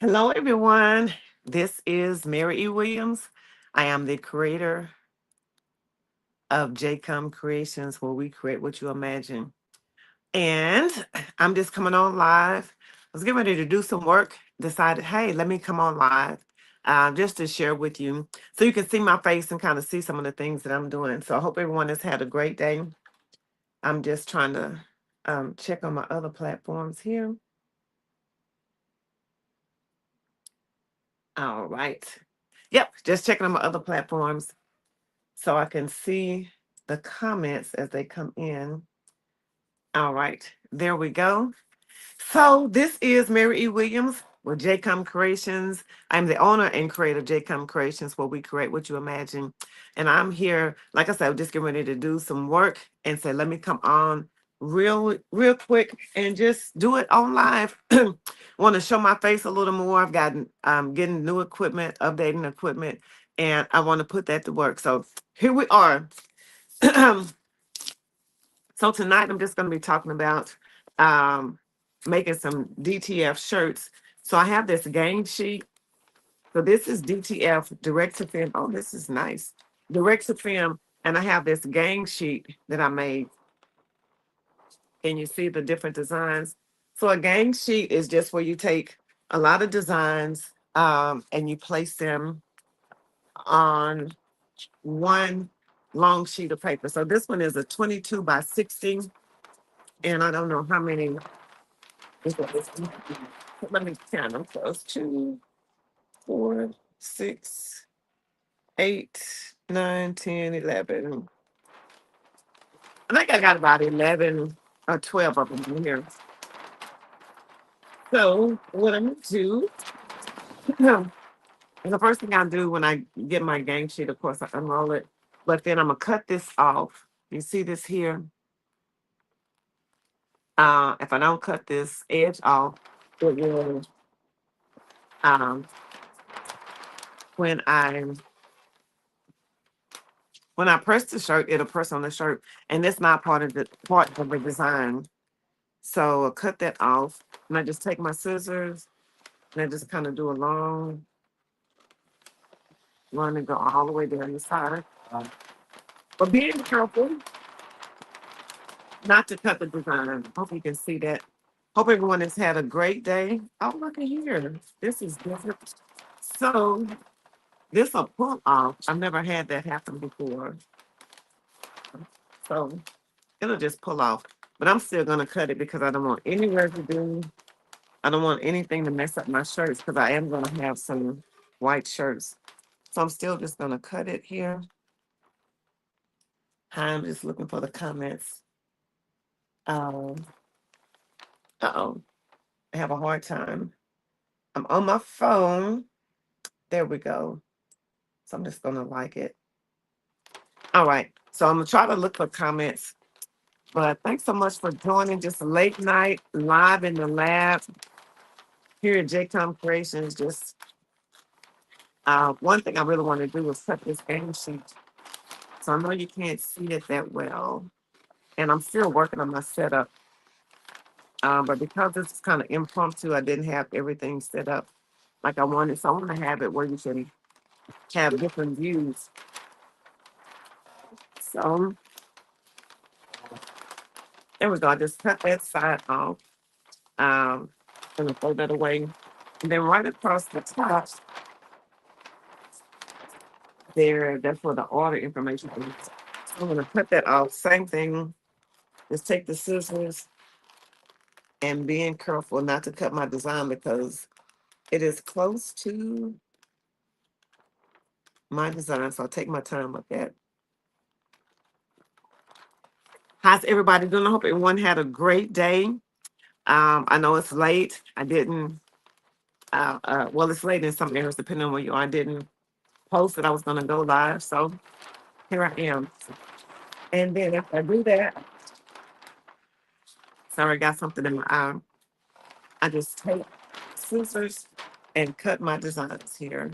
Hello, everyone. This is Mary E. Williams. I am the creator of JCOM Creations, where we create what you imagine. And I'm just coming on live. I was getting ready to do some work, decided, hey, let me come on live just to share with you so you can see my face and kind of see some of the things that I'm doing. So I hope everyone has had a great day. I'm just trying to check on my other platforms here. All right. Yep, just checking on my other platforms so I can see the comments as they come in. All right, there we go. So this is Mary E. Williams with JCOM Creations. I'm the owner and creator of JCOM Creations, where we create what you imagine. And I'm here, like I said, I'm just getting ready to do some work and say, let me come on real quick and just do it on live. Want to show my face a little more. I've gotten getting new equipment, updating equipment, and I want to put that to work. So here we are. So tonight I'm just going to be talking about um, making some DTF shirts. So I have this gang sheet. So this is DTF, direct to film. Oh, this is nice. Direct to film. And I have this gang sheet that I made. And you see the different designs. So a gang sheet is just where you take a lot of designs and you place them on one long sheet of paper. So this one is a 22 by 60. And I don't know how many. Let me count them. So it's 2, 4, 6, 8, 9, 10, 11. I think I got about 11 or 12 of them in here. So what I'm gonna do, the first thing I do when I get my gang sheet, of course, I unroll it, but then I'm gonna cut this off. You see this here? If I don't cut this edge off, it will, um, when I when I press the shirt, it'll press on the shirt, and that's not part of the design. So I cut that off, and I just take my scissors and I just kind of do a long run and go all the way down the side. But being careful not to cut the design. Hope you can see that. Hope everyone has had a great day. Oh, look at here. This is different. So this a pull off. I've never had that happen before. So it'll just pull off. But I'm still gonna cut it because I don't want any residue. I don't want anything to mess up my shirts because I am gonna have some white shirts. So I'm still just gonna cut it here. Hi, I'm just looking for the comments. Um, uh-oh, I have a hard time. I'm on my phone. There we go. So I'm just gonna like it. All right. So I'm gonna try to look for comments. But thanks so much for joining just a late night live in the lab here at JCOM Creations. Just one thing I really want to do is cut this game sheet. So I know you can't see it that well. And I'm still working on my setup. But because this is kind of impromptu, I didn't have everything set up like I wanted. So I want to have it where you can have different views. So there we go. I just cut that side off. Um, gonna throw that away. And then right across the top, there, that's where the order information is. So I'm gonna cut that off. Same thing. Just take the scissors and being careful not to cut my design because it is close to my design. So I'll take my time with that. How's everybody doing? I hope everyone had a great day. I know it's late. I didn't, well, it's late in some areas, depending on where you are. I didn't post that I was going to go live. So here I am. And then after I do that, sorry, I got something in my eye. I just take scissors and cut my designs here.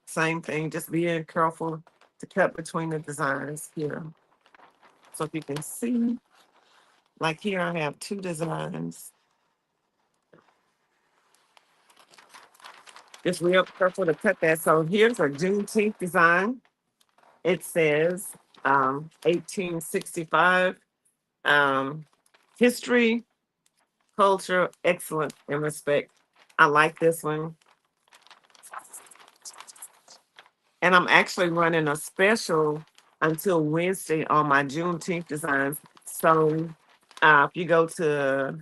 Same thing, just being careful to cut between the designs here. So if you can see, like here, I have two designs. It's real careful to cut that. So here's a Juneteenth design. It says 1865. Um, history, culture, excellence, and respect. I like this one. And I'm actually running a special until Wednesday on my Juneteenth designs. So if you go to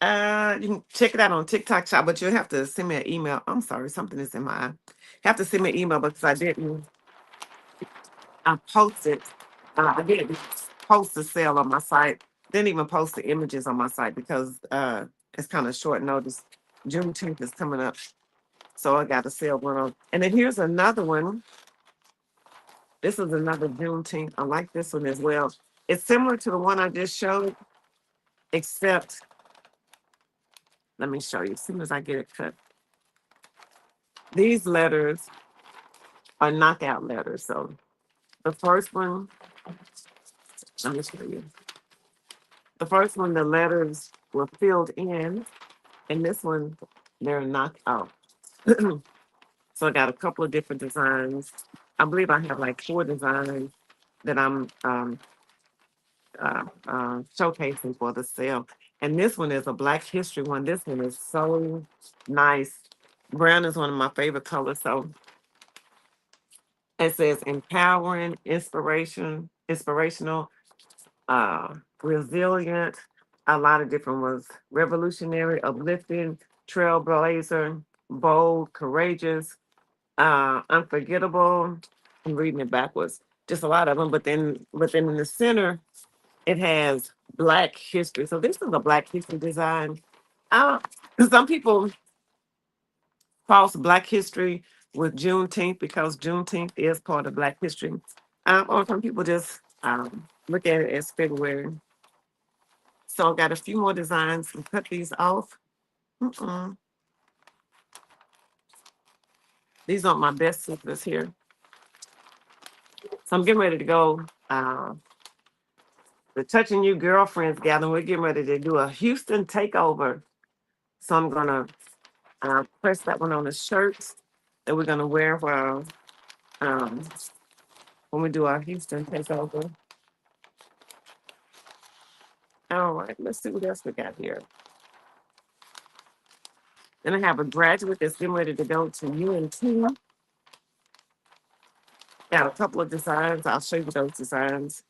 you can check it out on TikTok shop, but you'll have to send me an email. I'm sorry, something is in my eye. Have to send me an email because I didn't post it. I didn't post the sale on my site. Didn't even post the images on my site because it's kind of short notice. Juneteenth is coming up. So I got a sale going on. And then here's another one. This is another Juneteenth. I like this one as well. It's similar to the one I just showed, except let me show you as soon as I get it cut. These letters are knockout letters. So the first one, let me show you. The first one, the letters were filled in, and this one, they're knocked out. So I got a couple of different designs. I believe I have like 4 designs that I'm showcasing for the sale. And this one is a Black History one. This one is so nice. Brown is one of my favorite colors. So it says empowering, inspirational, resilient, a lot of different ones. Revolutionary, uplifting, trailblazer, bold, courageous, unforgettable. I'm reading it backwards. Just a lot of them. But then in the center, it has Black history. So this is a Black history design. Uh, some people cross Black history with Juneteenth because Juneteenth is part of Black history. Or some people just look at it as February. So I got a few more designs and cut these off. Mm-mm. These aren't my best suitors here. So I'm getting ready to go. The Touching You Girlfriends gathering. We're getting ready to do a Houston takeover. So I'm gonna press that one on the shirts that we're gonna wear um, when we do our Houston takeover. All right, let's see what else we got here. Then I have a graduate that's getting ready to go to UNT. Got a couple of designs. I'll show you those designs.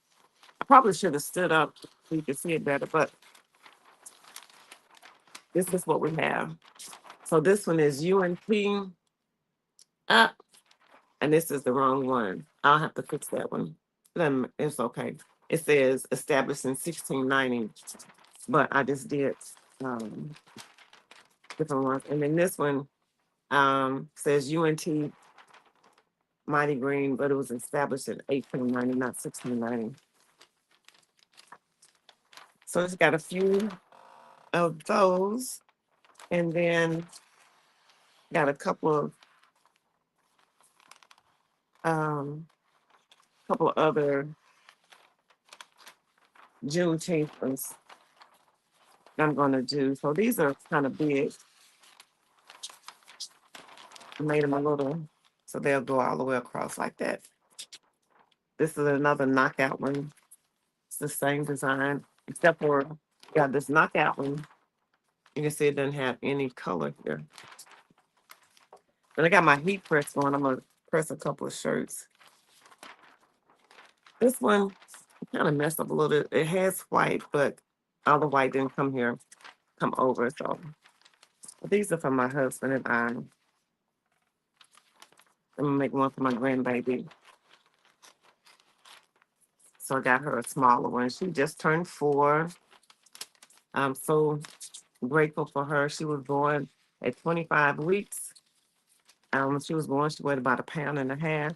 I probably should have stood up so you can see it better, but this is what we have. So this one is UNP up, and this is the wrong one. I'll have to fix that one. Then it's okay. It says established in 1690, but I just did um, different ones. And then this one says UNT Mighty Green, but it was established in 1890, not 1690. So it's got a few of those, and then got a couple of other Juneteenth ones that I'm going to do. So these are kind of big. I made them a little, so they'll go all the way across like that. This is another knockout one. It's the same design, except for this knockout one. You can see it doesn't have any color here. But I got my heat press going. I'm gonna press a couple of shirts. This one kind of messed up a little bit. It has white, but all the white didn't come over. So these are for my husband and I. I'm gonna make one for my grandbaby. So I got her a smaller one. She just turned 4. I'm so grateful for her. She was born at 25 weeks. When she was born, she weighed about 1.5 pounds.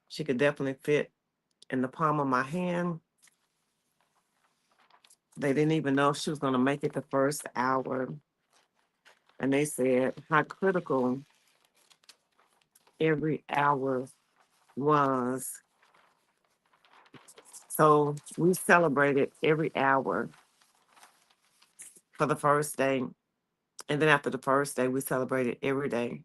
She could definitely fit in the palm of my hand. They didn't even know if she was going to make it the first hour. And they said how critical every hour was. So we celebrated every hour for the first day. And then after the first day, we celebrated every day.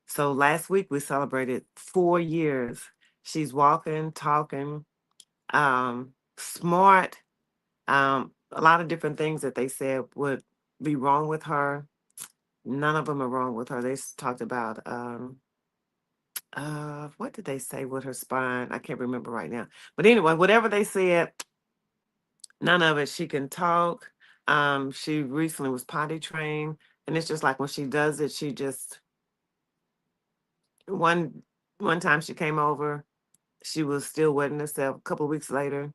So last week we celebrated 4 years. She's walking, talking, smart. A lot of different things that they said would be wrong with her. None of them are wrong with her. They talked about what did they say with her spine? I can't remember right now. But anyway, whatever they said, none of it. She can talk. She recently was potty trained, and it's just like when she does it, she just one one time she came over, she was still wetting herself. A couple of weeks later,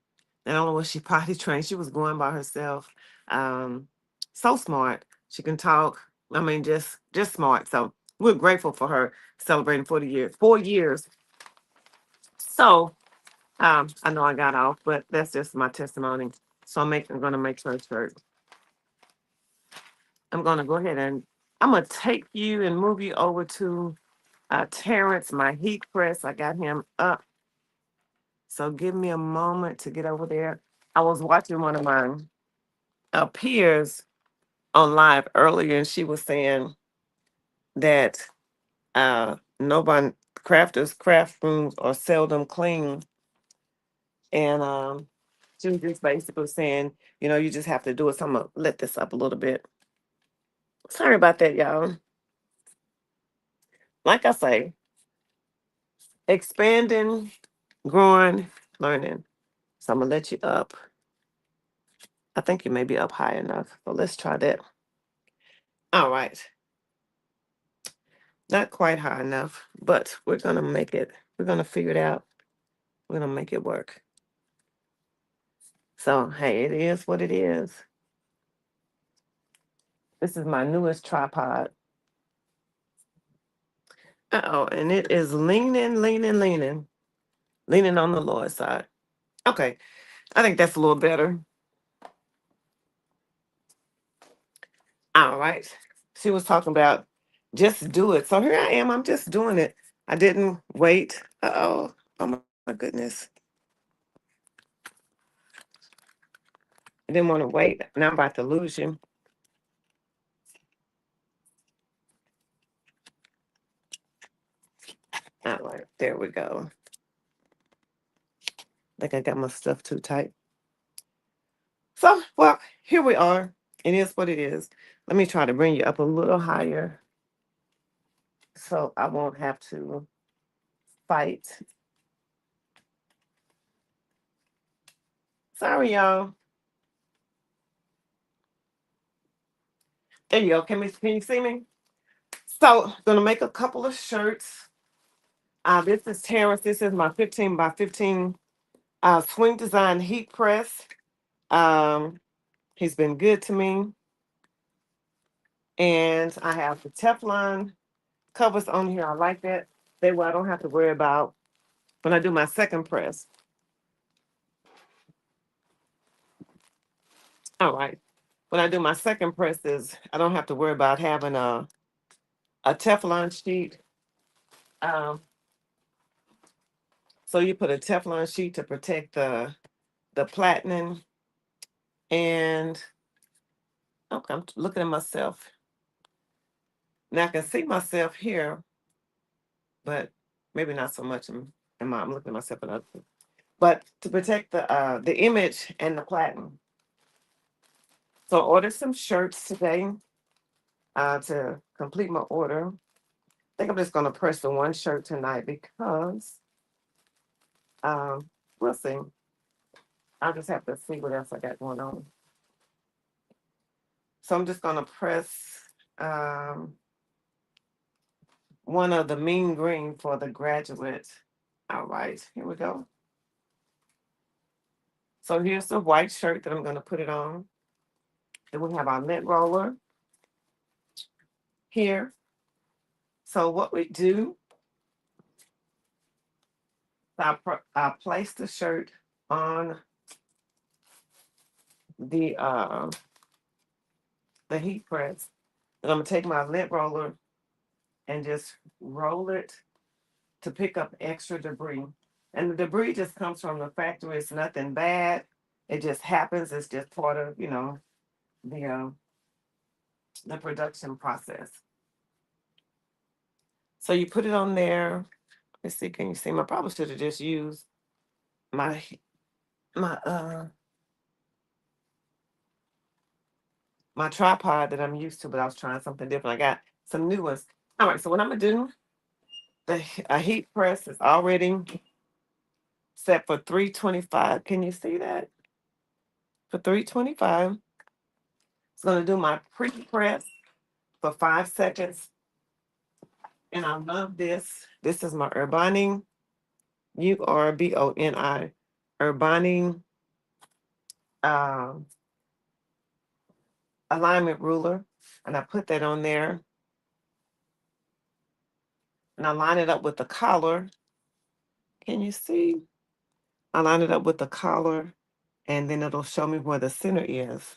not only was she potty trained, she was going by herself. Um, so smart. She can talk. I mean, just smart. So we're grateful for her celebrating 40 years, 4 years. So I know I got off, but that's just my testimony. So I'm gonna make her shirt. I'm gonna go ahead and I'm gonna take you and move you over to Terrence, my heat press. I got him up. So give me a moment to get over there. I was watching one of my peers on live earlier, and she was saying that nobody craft rooms are seldom clean, and she was just basically saying, you just have to do it. So I'm gonna let this up a little bit. Sorry about that, y'all. Like I say, expanding, growing, learning. So I'm gonna let you up. I think you may be up high enough, but let's try that. All right. Not quite high enough, but we're gonna make it. We're gonna figure it out. We're gonna make it work. So hey, it is what it is. This is my newest tripod. Uh-oh, and it is leaning, leaning, leaning, leaning on the Lord's side. Okay, I think that's a little better. All right. She was talking about just do it. So here I am. I'm just doing it. I didn't wait. Uh-oh. Oh my goodness. I didn't want to wait. Now I'm about to lose you. All right, there we go. I think I got my stuff too tight. So, well, here we are. It is what it is. Let me try to bring you up a little higher so I won't have to fight. Sorry, y'all. There you go. Can you see me? So, gonna make a couple of shirts. This is Terrence. This is my 15 by 15 swing design heat press. Um, he's been good to me. And I have the Teflon covers on here. I like that. That way I don't have to worry about when I do my second press. All right. When I do my second presses, I don't have to worry about having a Teflon sheet. Um, so you put a Teflon sheet to protect the platinum. And okay, I'm looking at myself. Now I can see myself here, but maybe not so much I'm looking at myself in other. But to protect the image and the platinum. So I ordered some shirts today to complete my order. I think I'm just gonna press the one shirt tonight because we'll see. I'll just have to see what else I got going on. So I'm just gonna press one of the mean green for the graduate. All right, here we go. So here's the white shirt that I'm gonna put it on. Then we have our lint roller here. So what we do, I place the shirt on the heat press. And I'm gonna take my lint roller and just roll it to pick up extra debris. And the debris just comes from the factory. It's nothing bad. It just happens. It's just part of, the the production process. So you put it on there. Let's see, can you see? I probably should have just used my my my tripod that I'm used to, but I was trying something different. I got some new ones. All right, so what I'm gonna do, a heat press is already set for 325. Can you see that? For 325. It's gonna do my pre-press for 5 seconds. And I love this. This is my Urbani, Urboni, Urbani um, alignment ruler. And I put that on there. And I line it up with the collar. Can you see? I line it up with the collar, and then it'll show me where the center is.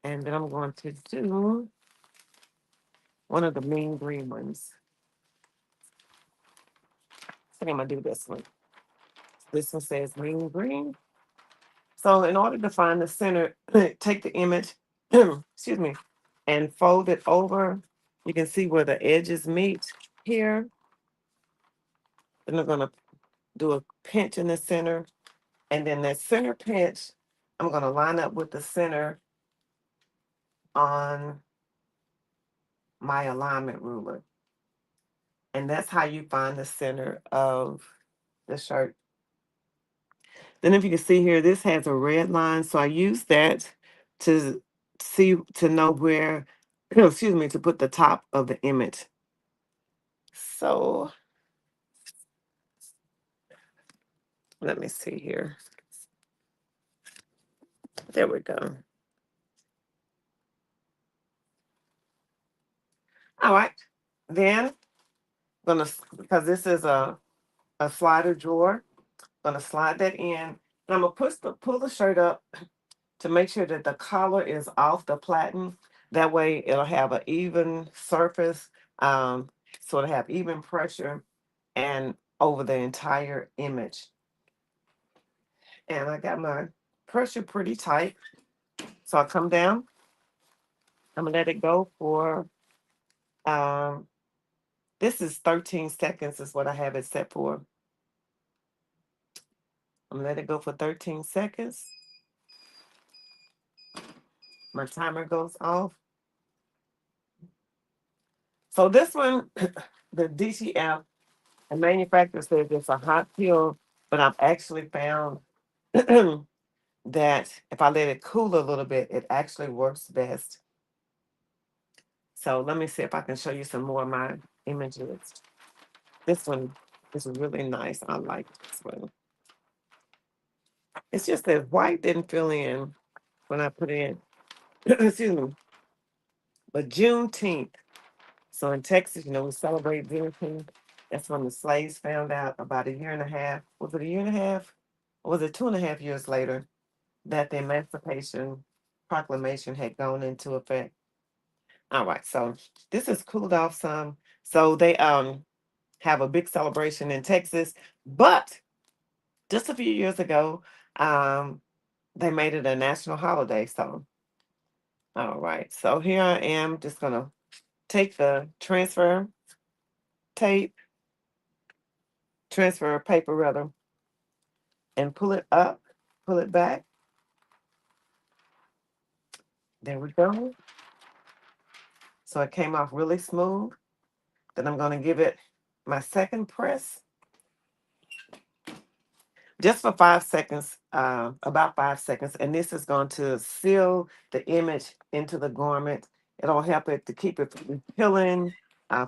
And then I'm going to do one of the mean green ones. I think I'm gonna do this one. This one says mean green. So in order to find the center, take the image, excuse me, and fold it over. You can see where the edges meet here. Then I'm gonna do a pinch in the center. And then that center pinch, I'm gonna line up with the center on my alignment ruler. And that's how you find the center of the shirt. Then if you can see here, this has a red line. So I use that to to know where, excuse me, to put the top of the image. So let me see here. There we go. All right. Then because this is a slider drawer, gonna slide that in. And I'm gonna pull the shirt up to make sure that the collar is off the platen. That way it'll have an even surface, so it'll have even pressure and over the entire image. And I got my pressure pretty tight. So I come down, I'm gonna let it go for this is 13 seconds is what I have it set for. I'm gonna let it go for 13 seconds. My timer goes off. So this one, the DTF, the manufacturer says it's a hot peel, but I've actually found that if I let it cool a little bit, it actually works best. So let me see if I can show you some more of my images. This one is really nice. I like this one. It's just that white didn't fill in when I put it in. Excuse me. But Juneteenth. So in Texas, we celebrate Juneteenth. That's when the slaves found out about a year and a half. Was it a year and a half? Or was it 2.5 years later that the Emancipation Proclamation had gone into effect? All right, so this has cooled off some. So they have a big celebration in Texas, but just a few years ago, they made it a national holiday. So, all right, so here I am just gonna take the transfer paper rather, and pull it up, pull it back. There we go. So it came off really smooth. Then I'm gonna give it my second press. Just for 5 seconds, about 5 seconds. And this is going to seal the image into the garment. It'll help it to keep it from peeling,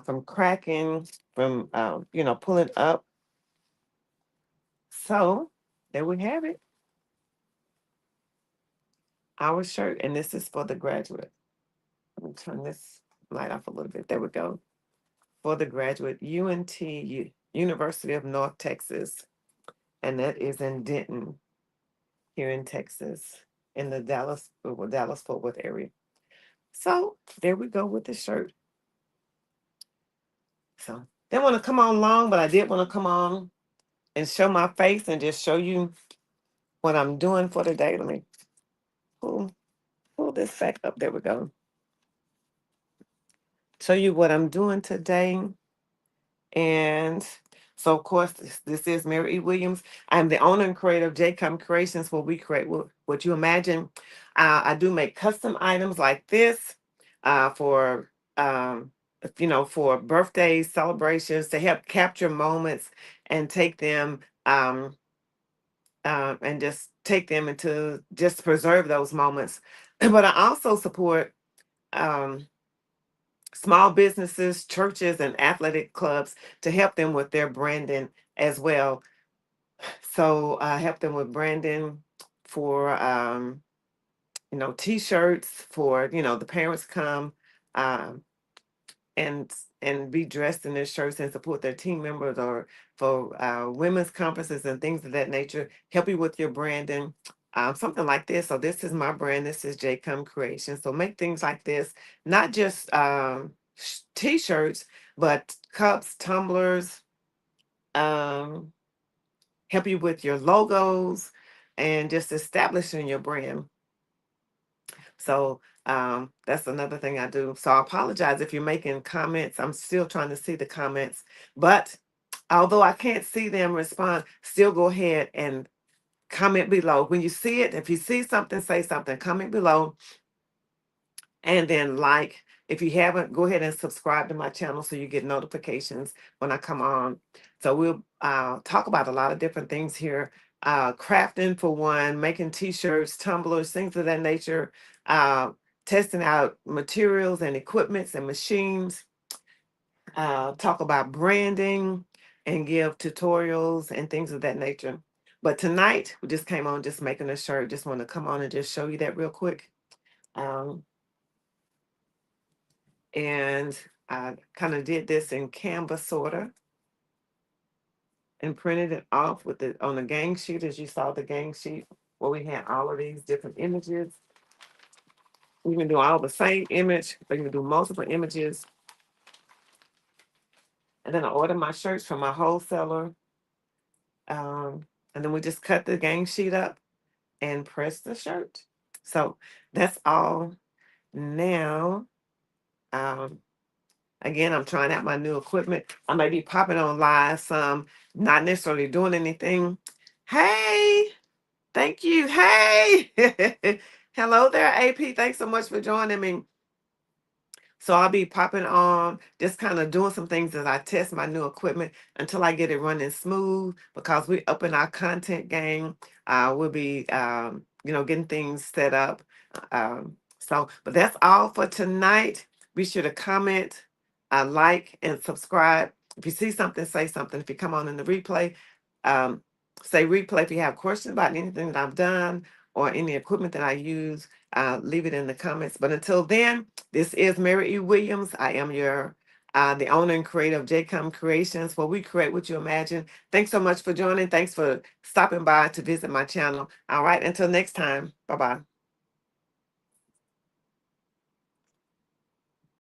from cracking, from, pulling up. So there we have it. Our shirt, and this is for the graduate. Let me turn this light off a little bit. There we go. For the graduate, UNT, University of North Texas. And that is in Denton, here in Texas, in the Dallas-Fort Worth area. So there we go with the shirt. So didn't want to come on long, but I did want to come on and show my face and just show you what I'm doing for the day. Let me pull this back up. There we go. Show you what I'm doing today. And so, of course, this is Mary E. Williams. I'm the owner and creator of JCOM Creations, where we create what you imagine. I do make custom items like this for, for birthdays, celebrations, to help capture moments and take them and just take them into just preserve those moments. But I also support um, small businesses, churches, and athletic clubs to help them with their branding as well. So I help them with branding for t-shirts for the parents come um, and be dressed in their shirts and support their team members, or for women's conferences and things of that nature. Help you with your branding. Something like this. So this is my brand. This is JCOM Creation. So make things like this, not just t-shirts, but cups, tumblers, um, help you with your logos and just establishing your brand. So that's another thing I do. So I apologize if you're making comments. I'm still trying to see the comments, but although I can't see them respond, still go ahead and comment below. When you see it, if you see something, say something, comment below. And then if you haven't, go ahead and subscribe to my channel so you get notifications when I come on. So we'll talk about a lot of different things here. Crafting for one, making t-shirts, tumblers, things of that nature, testing out materials and equipments and machines, talk about branding and give tutorials and things of that nature. But tonight, we just came on just making a shirt. Just want to come on and just show you that real quick. And I kind of did this in Canva sorta and printed it off with it on the gang sheet, as you saw the gang sheet where we had all of these different images. We can do all the same image, but you can do multiple images. And then I order my shirts from my wholesaler. And then we just cut the gang sheet up and press the shirt. So that's all. Now, again, I'm trying out my new equipment. I may be popping on live some, not necessarily doing anything. Hey, thank you. Hey, hello there, AP. Thanks so much for joining me. So I'll be popping on, just kind of doing some things as I test my new equipment until I get it running smooth, because we up in our content game. We'll be, getting things set up. But that's all for tonight. Be sure to comment, like, and subscribe. If you see something, say something. If you come on in the replay, um, say replay. If you have questions about anything that I've done or any equipment that I use, leave it in the comments. But until then, this is Mary E. Williams. I am the owner and creator of JCOM Creations, where we create what you imagine. Thanks so much for joining. Thanks for stopping by to visit my channel. All right, until next time. Bye-bye.